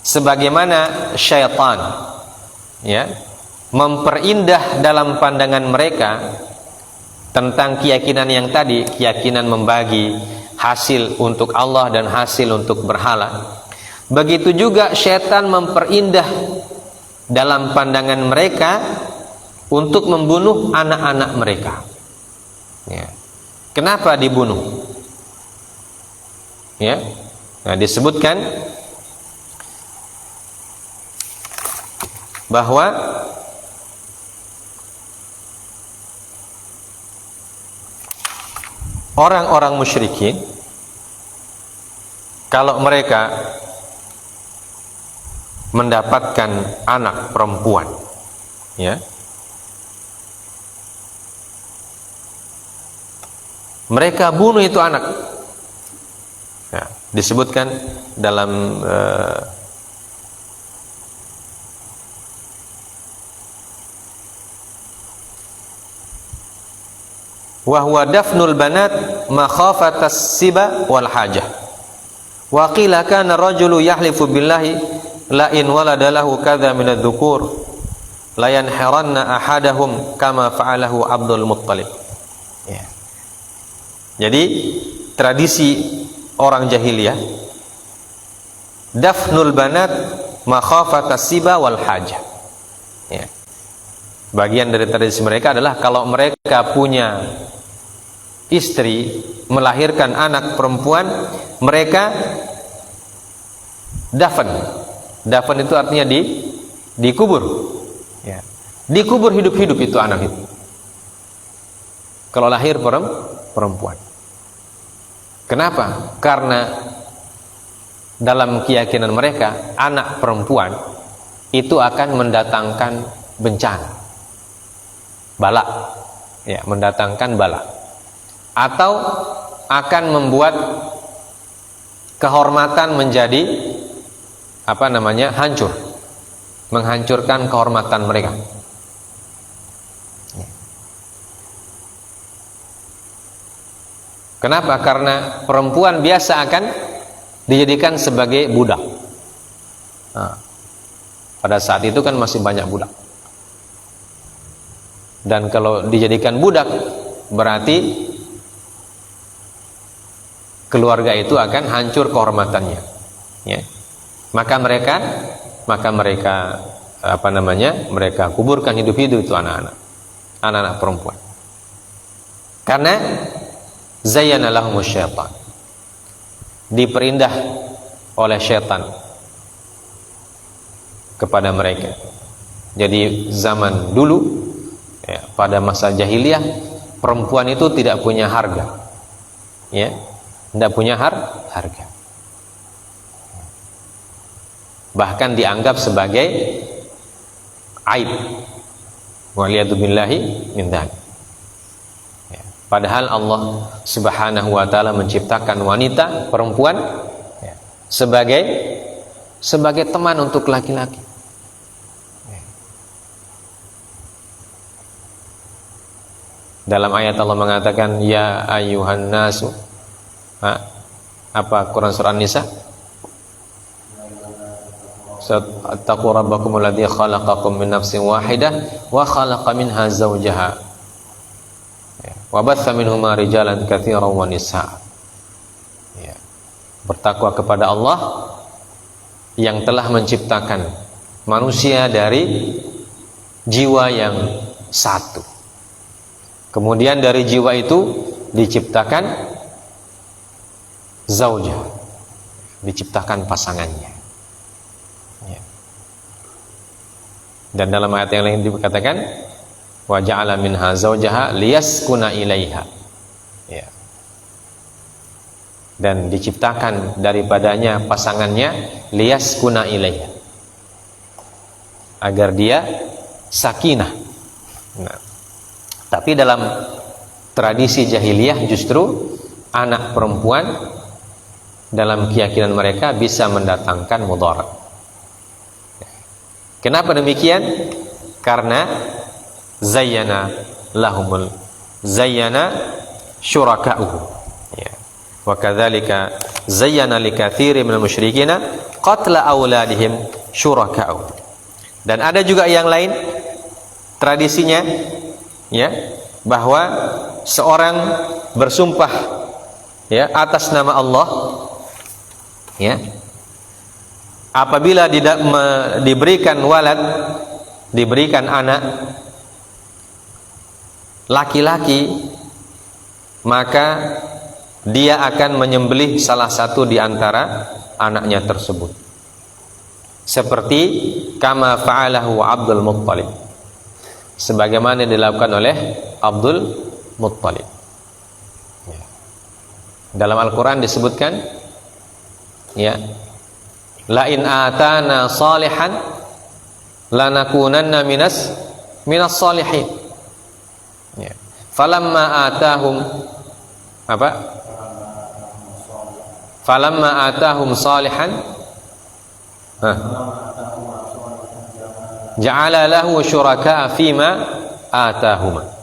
Sebagaimana syaitan, ya, memperindah dalam pandangan mereka tentang keyakinan yang tadi, keyakinan membagi hasil untuk Allah dan hasil untuk berhala. Begitu juga syaitan memperindah dalam pandangan mereka untuk membunuh anak-anak mereka. Ya. Kenapa dibunuh? Ya. Nah, disebutkan bahwa orang-orang musyrikin kalau mereka mendapatkan anak perempuan, ya, mereka bunuh itu anak. Ya, disebutkan dalam wa huwa dafnul banat makhafatas siba wal hajah. Wa qila kana rajulu yahlifu billahi la in waladalahu kadza min adz-dzukur la yanhiranna ahadahum kama fa'alahu Abdul Muttalib. Ya. Jadi tradisi orang jahiliyah, dafnul banat makhafatas siba wal hajah. Ya. Bagian dari tradisi mereka adalah kalau mereka punya istri melahirkan anak perempuan, mereka dafan. Dafan itu artinya dikubur. Ya. Dikubur hidup-hidup itu anak itu. Kalau lahir perempuan. Kenapa? Karena dalam keyakinan mereka anak perempuan itu akan mendatangkan bencana, bala, ya, mendatangkan bala, atau akan membuat kehormatan menjadi hancur, menghancurkan kehormatan mereka. Kenapa? Karena perempuan biasa akan dijadikan sebagai budak. Nah, pada saat itu kan masih banyak budak. Dan kalau dijadikan budak berarti keluarga itu akan hancur kehormatannya. Ya. Maka mereka mereka kuburkan hidup-hidup itu anak-anak perempuan. Karena zayyana lahumus syaitan, diperindah oleh syaitan kepada mereka. Jadi zaman dulu, ya, pada masa jahiliyah, perempuan itu tidak punya harga, ya, tidak punya harga, bahkan dianggap sebagai aib. Waliyadzubillahi min dzalik. Padahal Allah Subhanahu wa taala menciptakan wanita, perempuan, ya, sebagai teman untuk laki-laki. Dalam ayat Allah mengatakan ya ayyuhan nasu. Apa Quran surah An-Nisa? Attaqu rabbakumul ladzi khalaqakum min nafsin wahidah wa khalaqa minha zawjaha wa batha minhuma rijalan katsiran wa nisaa. Ya. Bertakwa kepada Allah yang telah menciptakan manusia dari jiwa yang satu. Kemudian dari jiwa itu diciptakan zaujah, diciptakan pasangannya. Ya. Dan dalam ayat yang lain dikatakan wa ja'ala minha zawjaha liyaskuna ilaiha. Ya. Dan diciptakan daripadanya pasangannya liyaskuna ilaiha, agar dia sakinah. Nah, tapi dalam tradisi jahiliyah justru anak perempuan dalam keyakinan mereka bisa mendatangkan mudarat. Kenapa demikian? Karena zayyana syuraka'uhu. Ya. Wa kadzalika zayyana likatsirin minal musyrikina qatla auladihim syuraka'uhu. Dan ada juga yang lain tradisinya, ya, bahwa seorang bersumpah, ya, atas nama Allah, ya, apabila diberikan walad, diberikan anak laki-laki, maka dia akan menyembelih salah satu di antara anaknya tersebut, seperti kama fa'alahu Abdul Muttalib, sebagaimana dilakukan oleh Abdul Muttalib. Dalam Al-Quran disebutkan, ya, la in atana salihan lanakunanna minas salihin. Ya. Falamma atahum apa? Falamma atahum salihan ja'ala lahu syuraka fima atahuma.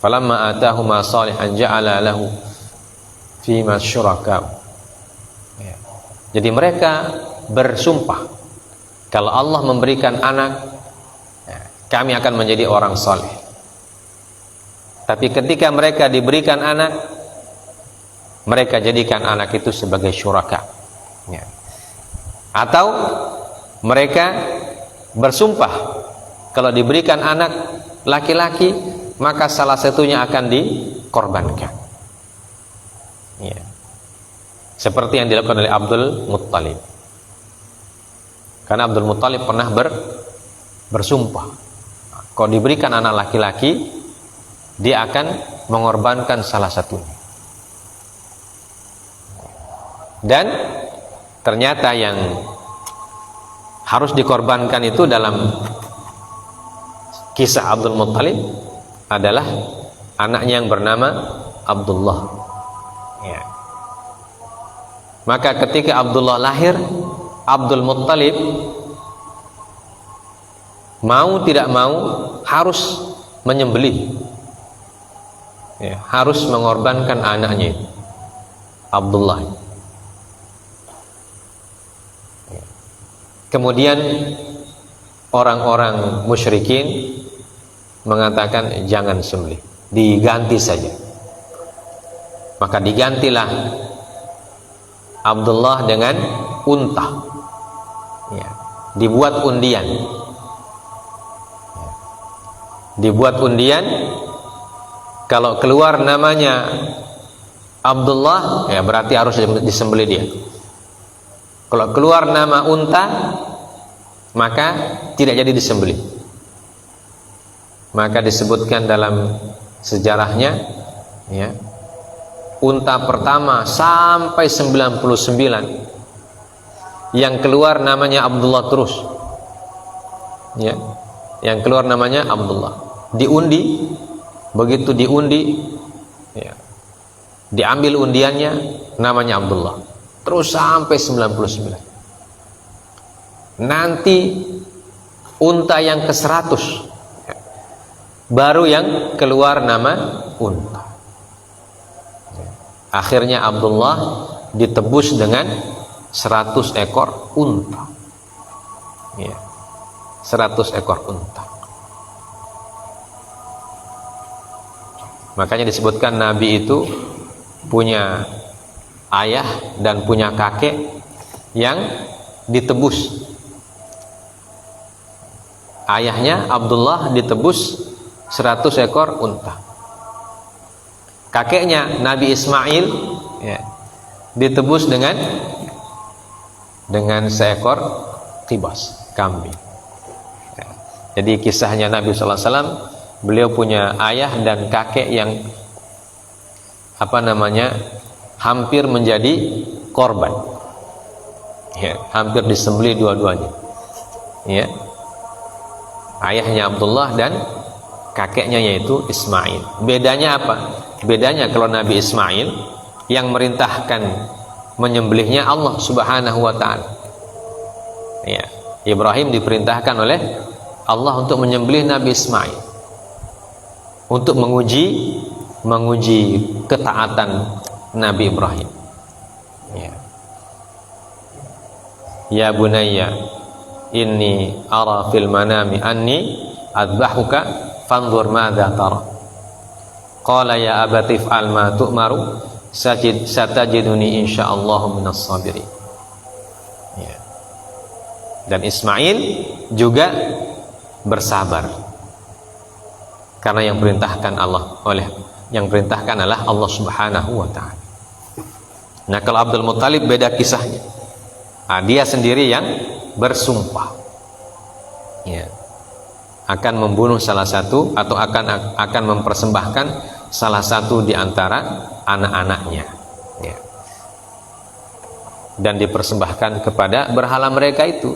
Falamma atahuma salihan ja'ala lahu fima syuraka. Jadi mereka bersumpah, kalau Allah memberikan anak, kami akan menjadi orang saleh. Tapi ketika mereka diberikan anak, mereka jadikan anak itu sebagai syuraka. Ya. Atau mereka bersumpah, kalau diberikan anak laki-laki, maka salah satunya akan dikorbankan. Ya. Seperti yang dilakukan oleh Abdul Muttalib. Karena Abdul Muttalib pernah bersumpah, kalau diberikan anak laki-laki, dia akan mengorbankan salah satunya. Dan ternyata yang harus dikorbankan itu dalam kisah Abdul Muttalib adalah anaknya yang bernama Abdullah. Ya. Maka ketika Abdullah lahir, Abdul Muttalib mau tidak mau harus menyembelih, ya, harus mengorbankan anaknya Abdullah. Ya. Kemudian orang-orang musyrikin mengatakan jangan sembelih, diganti saja. Maka digantilah Abdullah dengan unta, ya, dibuat undian, ya, dibuat undian. Kalau keluar namanya Abdullah, ya berarti harus disembelih dia. Kalau keluar nama unta, maka tidak jadi disembelih. Maka disebutkan dalam sejarahnya, ya, unta pertama sampai 99 yang keluar namanya Abdullah terus, ya, yang keluar namanya Abdullah. Diundi, begitu diundi, ya, diambil undiannya, namanya Abdullah terus sampai 99. Nanti unta yang ke-100 baru yang keluar nama unta. Akhirnya Abdullah ditebus dengan 100 ekor unta, ya, 100 ekor unta. Makanya disebutkan Nabi itu punya ayah dan punya kakek yang ditebus. Ayahnya Abdullah ditebus 100 ekor unta. Kakeknya Nabi Ismail, ya, ditebus dengan seekor kibas, kambing. Ya. Jadi kisahnya Nabi sallallahu alaihi wasallam, beliau punya ayah dan kakek yang hampir menjadi korban. Ya, hampir disembelih dua-duanya. Ya. Ayahnya Abdullah dan kakeknya yaitu Ismail. Bedanya apa? Bedanya kalau Nabi Ismail yang merintahkan menyembelihnya Allah Subhanahu wa taala. Ya. Ibrahim diperintahkan oleh Allah untuk menyembelih Nabi Ismail untuk menguji ketaatan Nabi Ibrahim. Ya bunayya inni ara fil manami anni adbahuka fanzur madza tara. Qala ya abati fa'al ma tu'maru satajiduni insyaallah minas sabirin. Dan Ismail juga bersabar karena yang perintahkan adalah Allah Subhanahu wa taala. Nah, kalau Abdul Muthalib beda kisahnya. Dia sendiri yang bersumpah akan membunuh salah satu atau akan mempersembahkan salah satu di antara anak-anaknya, dan dipersembahkan kepada berhala mereka itu.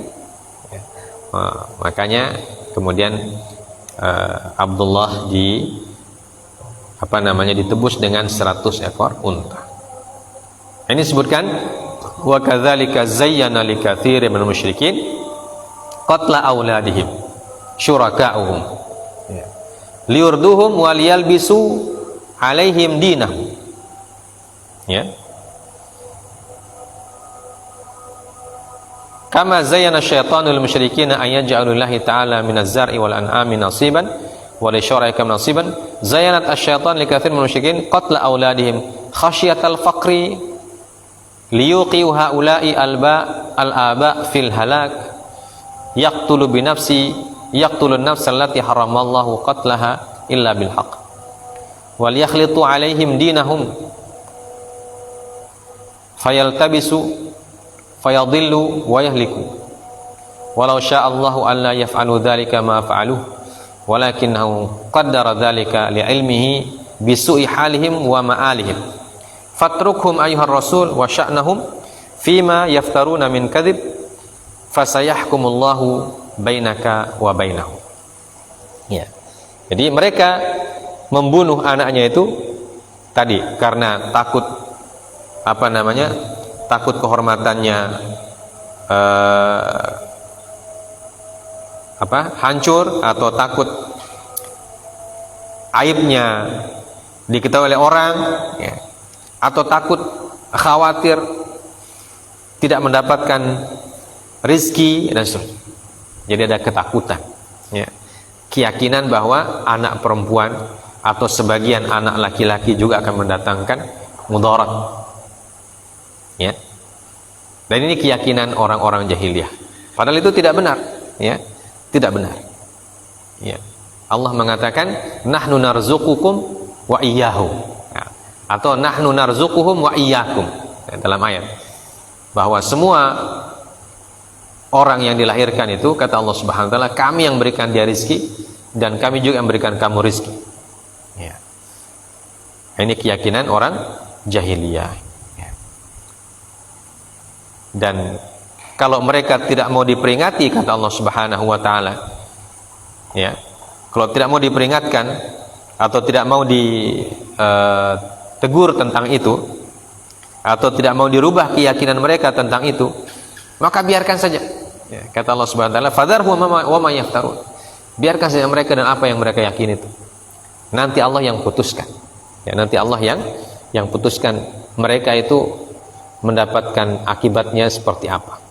Makanya kemudian Abdullah ditebus dengan 100 ekor unta. Ini disebutkan wa kadzalika zayyana likatsirin minal musyrikin qatla auladihim syuraka'uhum liyurduhum wal yalbisu alaihim dinahum. Kama zayyana syaitanul musyrikina an yaj'alu lillahi ta'ala minaz zar'i wal an'ami nasiban wa li syurakaihim nasiban zayyanat asy-syaitan likatsirin minal musyrikin qatla auladihim khasyatal faqri liyuqiu haula'i al-aba fil halak yaqtulun nafs allati haramallahu qatlaha illa bil haqq wal yakhlitu alaihim dinahum fayaltabisu fayadillu wa yahliku walau sya'allahu alla yaf'alu dzalika ma fa'aluhu walakinahu qaddara dzalika li'ilmihi bisu'i halihim wa ma'alihim fatrukhum ayyuhar rasul wa sya'nahum fima yaftaruna min kadhib fasayahkumullahu bainaka wa bainahum. Jadi mereka membunuh anaknya itu tadi karena takut takut kehormatannya hancur, atau takut aibnya diketahui oleh orang, atau takut khawatir tidak mendapatkan rizki dan seterusnya. Jadi ada ketakutan, keyakinan bahwa anak perempuan atau sebagian anak laki-laki juga akan mendatangkan mudarat. Dan ini keyakinan orang-orang jahiliyah. Padahal itu tidak benar, tidak benar. Allah mengatakan nahnu narzuqukum wa iyyahum, atau nahnu narzuquhum wa iyyakum, dalam ayat bahwa semua orang yang dilahirkan itu, kata Allah Subhanahu wa taala, kami yang berikan dia rizki dan kami juga yang berikan kamu rizki. Ini keyakinan orang jahiliyah. Dan kalau mereka tidak mau diperingati, kata Allah Subhanahu wa taala, kalau tidak mau diperingatkan atau tidak mau ditegur tentang itu, atau tidak mau dirubah keyakinan mereka tentang itu, maka biarkan saja. Kata Allah Subhanahu wa taala, fadharhum wa ma yaftarun. Biarkan saja mereka dan apa yang mereka yakini itu. Nanti Allah yang putuskan. Nanti Allah yang putuskan mereka itu mendapatkan akibatnya seperti apa.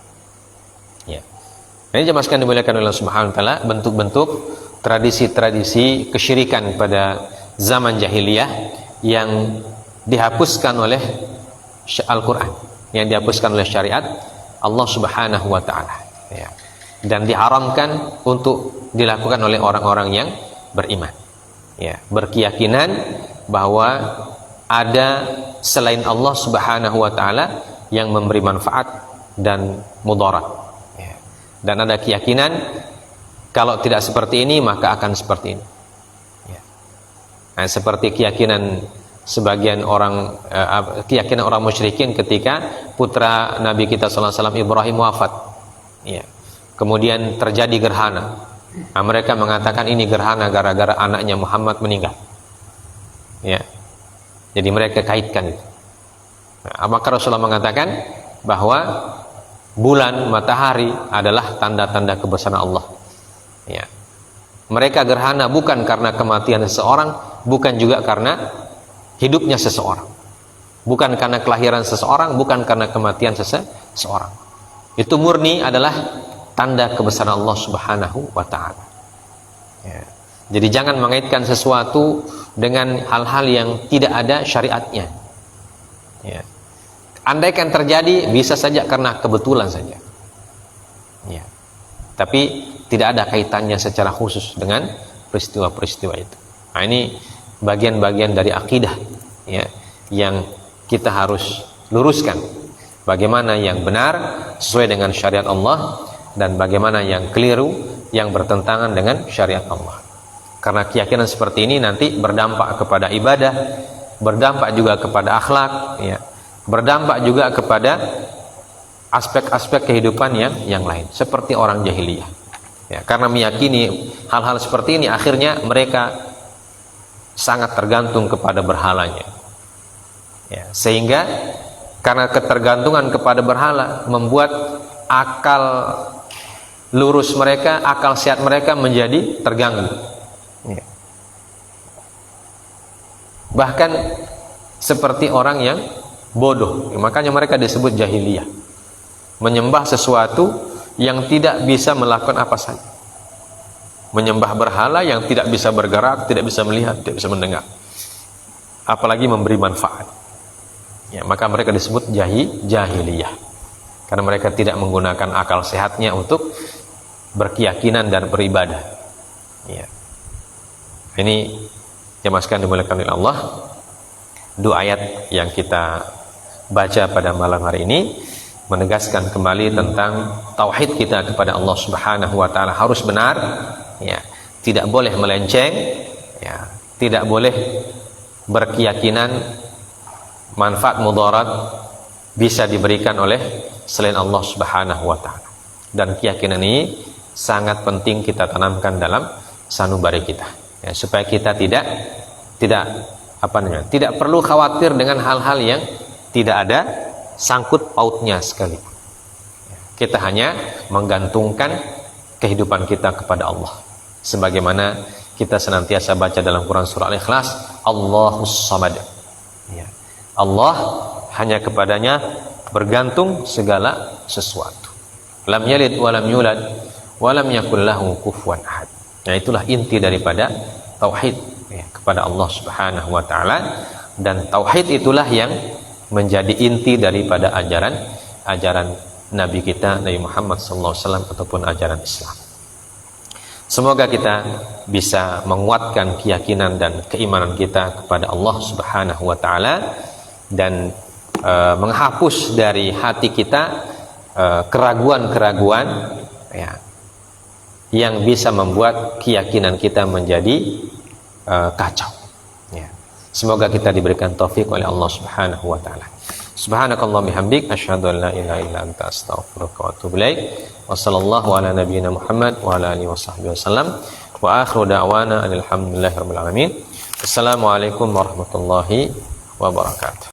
Ini jelaskan dimuliakan oleh Allah Subhanahu wa taala, bentuk-bentuk tradisi-tradisi kesyirikan pada zaman jahiliyah yang dihapuskan oleh Al-Qur'an, yang dihapuskan oleh syariat Allah Subhanahu wa taala, dan diharamkan untuk dilakukan oleh orang-orang yang beriman, berkeyakinan bahwa ada selain Allah Subhanahu wa taala yang memberi manfaat dan mudarat, dan ada keyakinan kalau tidak seperti ini maka akan seperti ini. Seperti keyakinan sebagian orang, keyakinan orang musyrikin ketika putra Nabi kita sallallahu alaihi wasallam Ibrahim wafat, kemudian terjadi gerhana. Mereka mengatakan ini gerhana gara-gara anaknya Muhammad meninggal. Jadi mereka kaitkan itu. Maka Rasulullah mengatakan bahwa bulan, matahari adalah tanda-tanda kebesaran Allah. Ya. Mereka gerhana bukan karena kematian seseorang, bukan juga karena hidupnya seseorang, bukan karena kelahiran seseorang, bukan karena kematian seseorang. Itu murni adalah tanda kebesaran Allah Subhanahu wa ta'ala. Ya. Jadi jangan mengaitkan sesuatu dengan hal-hal yang tidak ada syariatnya. Ya. Andaikan terjadi, bisa saja karena kebetulan saja. Ya. Tapi tidak ada kaitannya secara khusus dengan peristiwa-peristiwa itu. Nah, ini bagian-bagian dari akidah, ya, yang kita harus luruskan. Bagaimana yang benar sesuai dengan syariat Allah, dan bagaimana yang keliru yang bertentangan dengan syariat Allah. Karena keyakinan seperti ini nanti berdampak kepada ibadah, berdampak juga kepada akhlak, ya, berdampak juga kepada aspek-aspek kehidupan yang lain, seperti orang jahiliyah. Ya, karena meyakini hal-hal seperti ini, akhirnya mereka sangat tergantung kepada berhalanya. Ya, sehingga karena ketergantungan kepada berhala membuat akal lurus mereka, akal sehat mereka menjadi terganggu. Ya. Bahkan seperti orang yang bodoh, makanya mereka disebut jahiliyah, menyembah sesuatu yang tidak bisa melakukan apa saja, menyembah berhala yang tidak bisa bergerak, tidak bisa melihat, tidak bisa mendengar, apalagi memberi manfaat. Ya, maka mereka disebut jahiliyah, karena mereka tidak menggunakan akal sehatnya untuk berkeyakinan dan beribadah. Ya. Ini jemaah sekalian dimuliakan oleh Allah, dua ayat yang kita baca pada malam hari ini menegaskan kembali tentang tauhid kita kepada Allah Subhanahu wa ta'ala harus benar, ya, tidak boleh melenceng, ya, tidak boleh berkeyakinan manfaat mudarat bisa diberikan oleh selain Allah Subhanahu wa ta'ala. Dan keyakinan ini sangat penting kita tanamkan dalam sanubari kita, ya, supaya kita tidak perlu khawatir dengan hal-hal yang tidak ada sangkut pautnya sekalipun. Kita hanya menggantungkan kehidupan kita kepada Allah, sebagaimana kita senantiasa baca dalam Quran surah Al-Ikhlas, Allahus Samad. Ya. Allah hanya kepadanya bergantung segala sesuatu. Lam yalid wa lam yulad wa lam yakul lahu kufuwan ahad. Nah, itulah inti daripada tauhid, ya, kepada Allah Subhanahu wa ta'ala, dan tauhid itulah yang menjadi inti daripada ajaran Nabi kita, Nabi Muhammad SAW, ataupun ajaran Islam. Semoga kita bisa menguatkan keyakinan dan keimanan kita kepada Allah Subhanahu wa ta'ala, dan menghapus dari hati kita keraguan-keraguan, ya, yang bisa membuat keyakinan kita menjadi kacau. Ya. Semoga kita diberikan taufik oleh Allah Subhanahu wa ta'ala. Subhanakallah bihamdik, asyhadu an la ilaha illa anta, astaghfiruka wa atubu ilaik. Wa sallallahu ala nabiyyina Muhammad wa ala alihi washabbihi wasallam. Wa akhiru da'wana alhamdulillahi rabbil alamin. Assalamualaikum warahmatullahi wabarakatuh.